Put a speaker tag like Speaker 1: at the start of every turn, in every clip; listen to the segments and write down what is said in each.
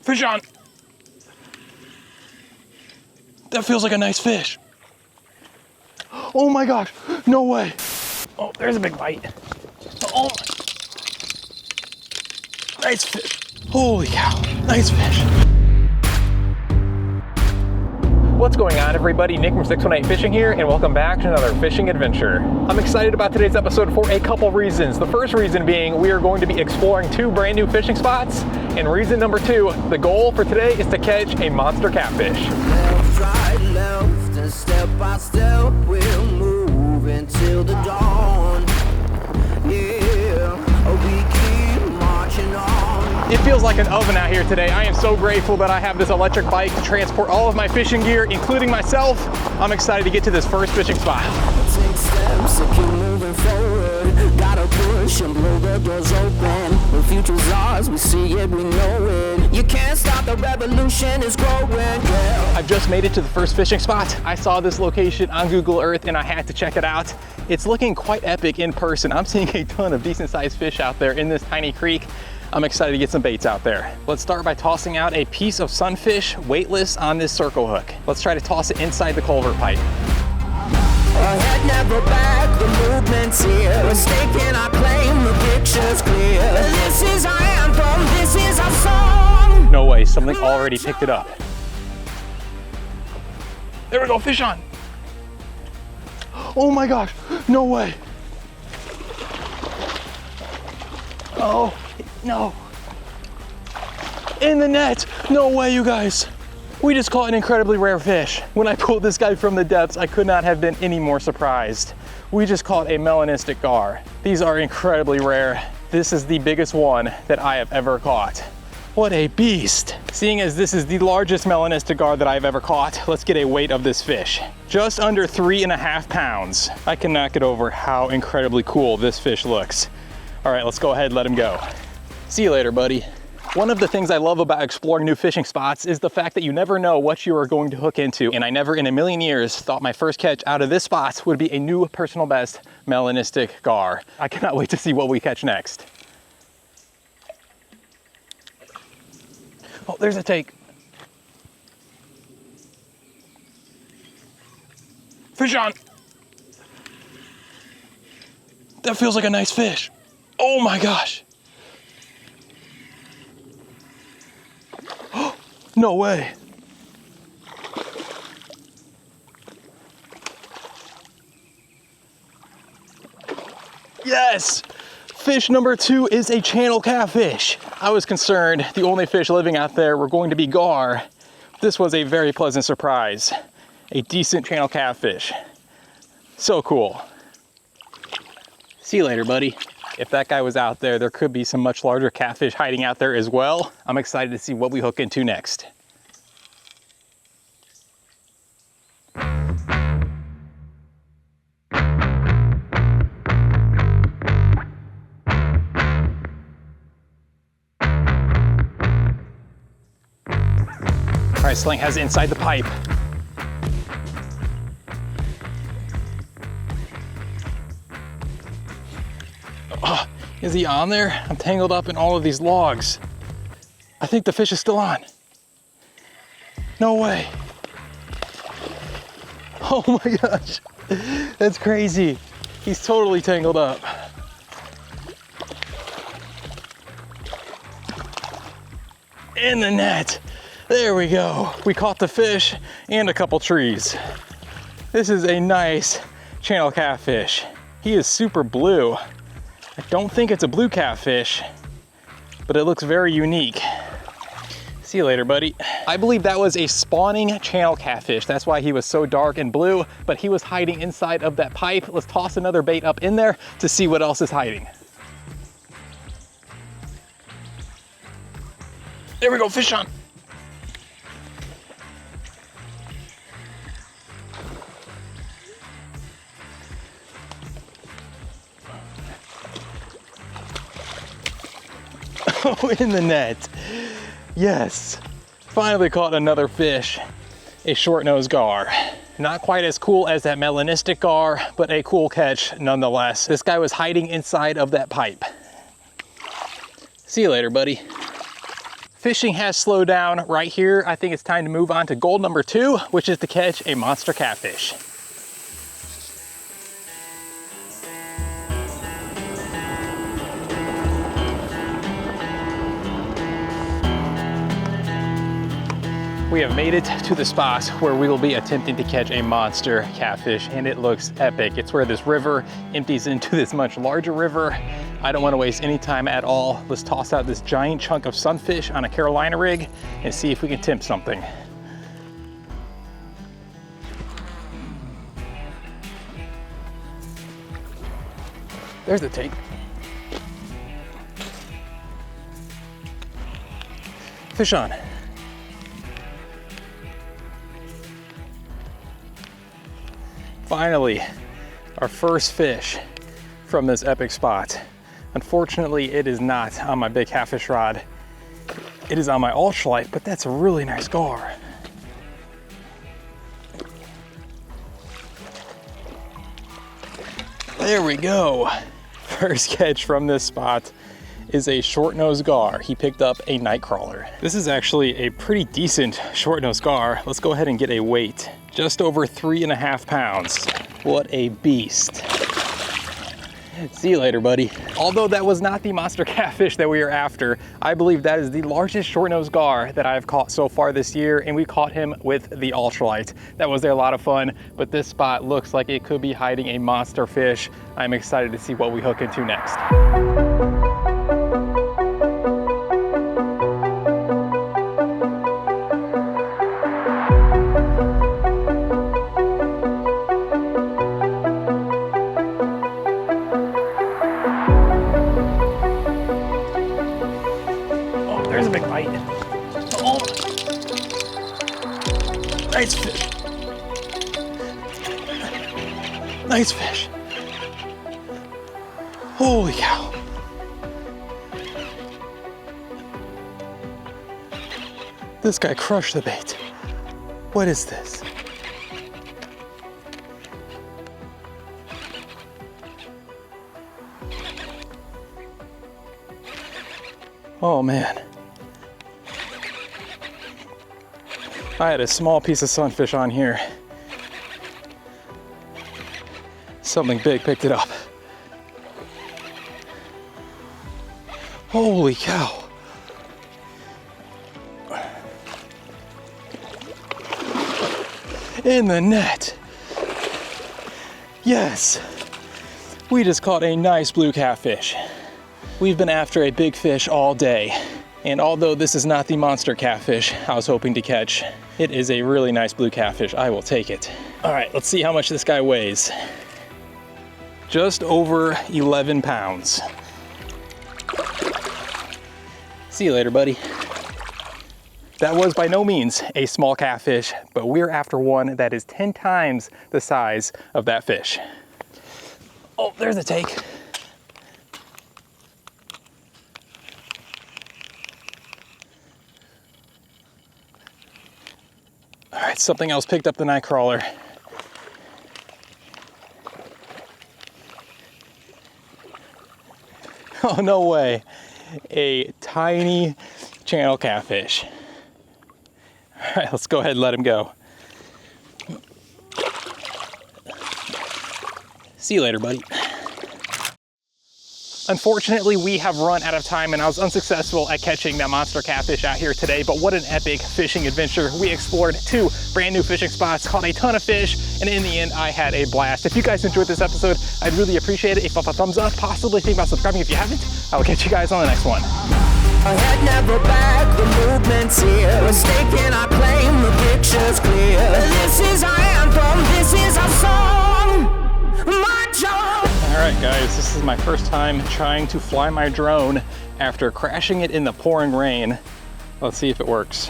Speaker 1: Fish on. That feels like a nice fish. Oh my gosh, no way. Oh, there's a big bite. Oh, nice fish. Holy cow, nice fish. What's going on, everybody? Nick from 618 Fishing here, and welcome back to another fishing adventure. I'm excited about today's episode for a couple reasons. The first reason being we are going to be exploring 2 brand new fishing spots, and reason number 2, the goal for today is to catch a monster catfish.
Speaker 2: Left, right, left, and step by step we'll move until the dawn. Yeah, we keep marching on.
Speaker 1: It feels like an oven out here today. I am so grateful that I have this electric bike to transport all of my fishing gear, including myself. I'm excited to get to this first fishing spot.
Speaker 2: Take steps to keep moving forward. Gotta push and blow the doors open. The future's ours, we see it, we know it. You can't stop the revolution, it's growing, yeah.
Speaker 1: I've just made it to the first fishing spot. I saw this location on Google Earth and I had to check it out. It's looking quite epic in person. I'm seeing a ton of decent sized fish out there in this tiny creek. I'm excited to get some baits out there. Let's start by tossing out a piece of sunfish weightless on this circle hook. Let's try to toss it inside the culvert pipe.
Speaker 2: Ahead, never back, the movement's here. Mistaken, I claim the picture's clear. This is our anthem, this is our song.
Speaker 1: No way, something already picked it up. There we go, fish on. Oh my gosh, no way. Oh, no. In the net, no way, you guys. We just caught an incredibly rare fish. When I pulled this guy from the depths, I could not have been any more surprised. We just caught a melanistic gar. These are incredibly rare. This is the biggest one that I have ever caught. What a beast. Seeing as this is the largest melanistic gar that I've ever caught, let's get a weight of this fish. Just under 3.5 pounds. I cannot get over how incredibly cool this fish looks. All right, let's go ahead and let him go. See you later, buddy. One of the things I love about exploring new fishing spots is the fact that you never know what you are going to hook into. And I never in a million years thought my first catch out of this spot would be a new personal best melanistic gar. I cannot wait to see what we catch next. Oh, there's a take. Fish on. That feels like a nice fish. Oh my gosh. No way. Yes! Fish number 2 is a channel catfish. I was concerned the only fish living out there were going to be gar. This was a very pleasant surprise. A decent channel catfish. So cool. See you later, buddy. If that guy was out there, there could be some much larger catfish hiding out there as well. I'm excited to see what we hook into next. All right, Sling has it inside the pipe. Oh, is he on there? I'm tangled up in all of these logs. I think the fish is still on. No way. Oh my gosh, that's crazy. He's totally tangled up. In the net. There we go. We caught the fish and a couple trees. This is a nice channel catfish. He is super blue. I don't think it's a blue catfish, but it looks very unique. See you later, buddy. I believe that was a spawning channel catfish. That's why he was so dark and blue, but he was hiding inside of that pipe. Let's toss another bait up in there to see what else is hiding. There we go, fish on. Oh, in the net. Yes. Finally caught another fish. A short-nosed gar. Not quite as cool as that melanistic gar, but a cool catch nonetheless. This guy was hiding inside of that pipe. See you later, buddy. Fishing has slowed down right here. I think it's time to move on to goal number 2, which is to catch a monster catfish. We have made it to the spot where we will be attempting to catch a monster catfish, and it looks epic. It's where this river empties into this much larger river. I don't want to waste any time at all. Let's toss out this giant chunk of sunfish on a Carolina rig and see if we can tempt something. There's the take. Fish on. Finally, our first fish from this epic spot. Unfortunately, it is not on my big catfish rod. It is on my ultralight, but that's a really nice gar. There we go. First catch from this spot is a short-nosed gar. He picked up a night crawler. This is actually a pretty decent short-nosed gar. Let's go ahead and get a weight. Just over 3.5 pounds. What a beast. See you later, buddy. Although that was not the monster catfish that we are after, I believe that is the largest short-nosed gar that I've caught so far this year, and we caught him with the ultralight. That was a lot of fun, but this spot looks like it could be hiding a monster fish. I'm excited to see what we hook into next. There's a big bite. Oh, nice fish. Nice fish. Holy cow. This guy crushed the bait. What is this? Oh man. I had a small piece of sunfish on here. Something big picked it up. Holy cow. In the net. Yes. We just caught a nice blue catfish. We've been after a big fish all day. And although this is not the monster catfish I was hoping to catch, it is a really nice blue catfish. I will take it. All right, let's see how much this guy weighs. Just over 11 pounds. See you later, buddy. That was by no means a small catfish, but we're after one that is 10 times the size of that fish. Oh, there's a take. All right, something else picked up the night crawler. Oh, no way. A tiny channel catfish. All right, let's go ahead and let him go. See you later, buddy. Unfortunately, we have run out of time and I was unsuccessful at catching that monster catfish out here today, but what an epic fishing adventure. We explored 2 brand new fishing spots, caught a ton of fish, and in the end, I had a blast. If you guys enjoyed this episode, I'd really appreciate it if you left a thumbs up, possibly think about subscribing if you haven't. I will catch you guys on the next one.
Speaker 2: Ahead, never back, the movement's here. Mistaken, I claim the picture's clear. This is our anthem, this is our song. My joy.
Speaker 1: All right, guys, this is my first time trying to fly my drone after crashing it in the pouring rain. Let's see if it works.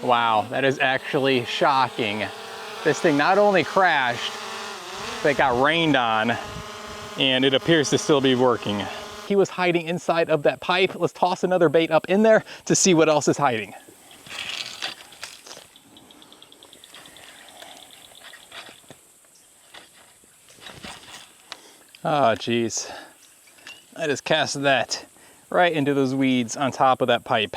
Speaker 1: Wow, that is actually shocking. This thing not only crashed, but it got rained on, and it appears to still be working. He was hiding inside of that pipe. Let's toss another bait up in there to see what else is hiding. Oh, geez. I just cast that right into those weeds on top of that pipe.